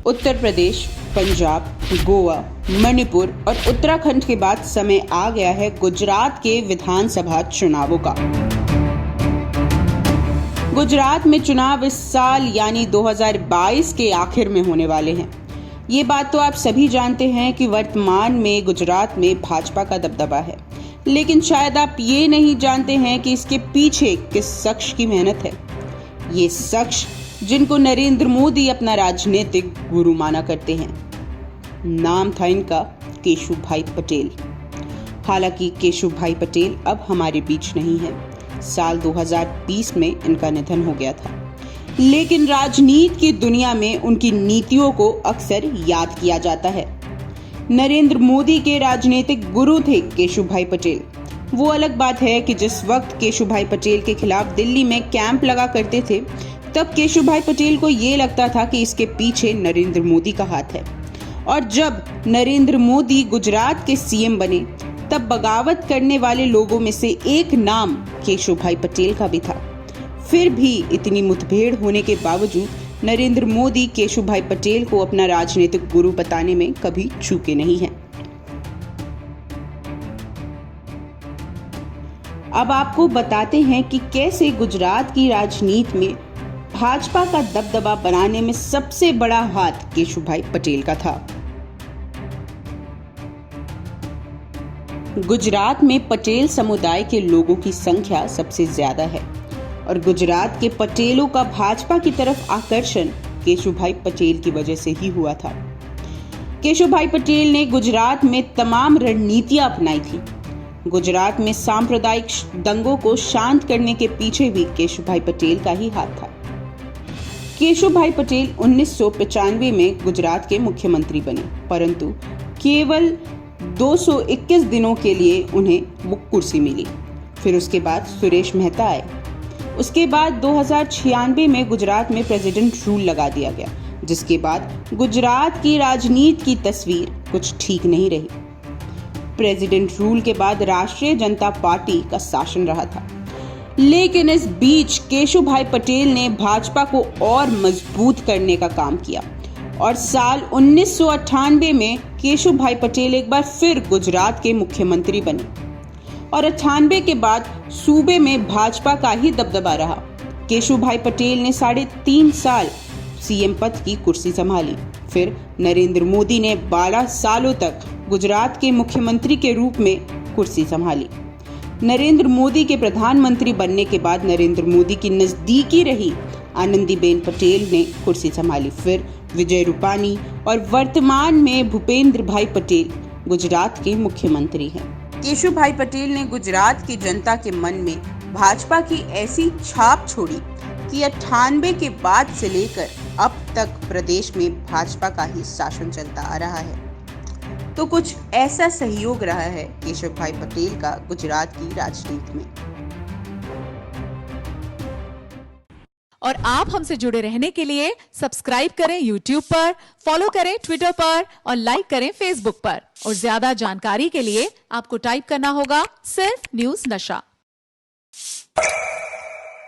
उत्तर प्रदेश, पंजाब, गोवा, मणिपुर और उत्तराखंड के बाद समय आ गया है गुजरात के विधानसभा चुनावों का। गुजरात में चुनाव इस साल यानी 2022 के आखिर में होने वाले हैं। ये बात तो आप सभी जानते हैं कि वर्तमान में गुजरात में भाजपा का दबदबा है, लेकिन शायद आप ये नहीं जानते हैं कि इसके पीछे किस शख्स की मेहनत है। ये शख्स जिनको नरेंद्र मोदी अपना राजनीतिक गुरु माना करते हैं। नाम था इनका केशुभाई पटेल। हालांकि केशुभाई पटेल अब हमारे बीच नहीं है। साल 2020 में इनका निधन हो गया था, लेकिन राजनीति की दुनिया में उनकी नीतियों को अक्सर याद किया जाता है। नरेंद्र मोदी के राजनीतिक गुरु थे केशुभाई पटेल। वो अलग बात है कि जिस वक्त केशुभाई पटेल के खिलाफ दिल्ली में कैंप लगा करते थे, तब केशुभाई पटेल को ये लगता था कि इसके पीछे नरेंद्र मोदी का हाथ है। और जब नरेंद्र मोदी गुजरात के सीएम बने, तब बगावत करने वाले लोगों में से एक नाम केशुभाई पटेल का भी था। फिर भी इतनी मुठभेड़ होने के बावजूद नरेंद्र मोदी केशुभाई पटेल को अपना राजनीतिक गुरु बताने में कभी चूके नहीं हैं। अब आपको बताते हैं कि कैसे गुजरात की राजनीति में भाजपा का दबदबा बनाने में सबसे बड़ा हाथ केशुभाई पटेल का था। गुजरात में पटेल समुदाय के लोगों की संख्या सबसे ज्यादा है और गुजरात के पटेलों का भाजपा की तरफ आकर्षण केशुभाई पटेल की वजह से ही हुआ था। केशुभाई पटेल ने गुजरात में तमाम रणनीतियां अपनाई थी। गुजरात में सांप्रदायिक दंगों को शांत करने के पीछे भी केशुभाई पटेल का ही हाथ था। केशुभाई पटेल 1995 में गुजरात के मुख्यमंत्री बने, परंतु केवल 221 दिनों के लिए उन्हें वो कुर्सी मिली। फिर उसके बाद सुरेश मेहता आए। उसके बाद 2096 में गुजरात में प्रेसिडेंट रूल लगा दिया गया, जिसके बाद गुजरात की राजनीति की तस्वीर कुछ ठीक नहीं रही। प्रेसिडेंट रूल के बाद राष्ट्रीय जनता पार्टी का शासन रहा था, लेकिन इस बीच केशुभाई पटेल ने भाजपा को और मजबूत करने का काम किया और साल 1998 में केशुभाई पटेल एक बार फिर गुजरात के मुख्यमंत्री बने और 98 के बाद सूबे में भाजपा का ही दबदबा रहा। केशुभाई पटेल ने 3.5 साल सीएम पद की कुर्सी संभाली। फिर नरेंद्र मोदी ने 12 सालों तक गुजरात के मुख्यमंत्री के रूप में कुर्सी संभाली। नरेंद्र मोदी के प्रधानमंत्री बनने के बाद नरेंद्र मोदी की नजदीकी रही आनंदीबेन पटेल ने कुर्सी संभाली। फिर विजय रूपानी और वर्तमान में भूपेंद्र भाई पटेल गुजरात के मुख्यमंत्री हैं। केशुभाई पटेल ने गुजरात की जनता के मन में भाजपा की ऐसी छाप छोड़ी कि 98 के बाद से लेकर अब तक प्रदेश में भाजपा का ही शासन चलता आ रहा है। तो कुछ ऐसा सहयोग रहा है केशुभाई पटेल का गुजरात की राजनीति में। और आप हमसे जुड़े रहने के लिए सब्सक्राइब करें YouTube पर, फॉलो करें Twitter पर और लाइक करें Facebook पर। और ज्यादा जानकारी के लिए आपको टाइप करना होगा सिर्फ न्यूज़ नशा।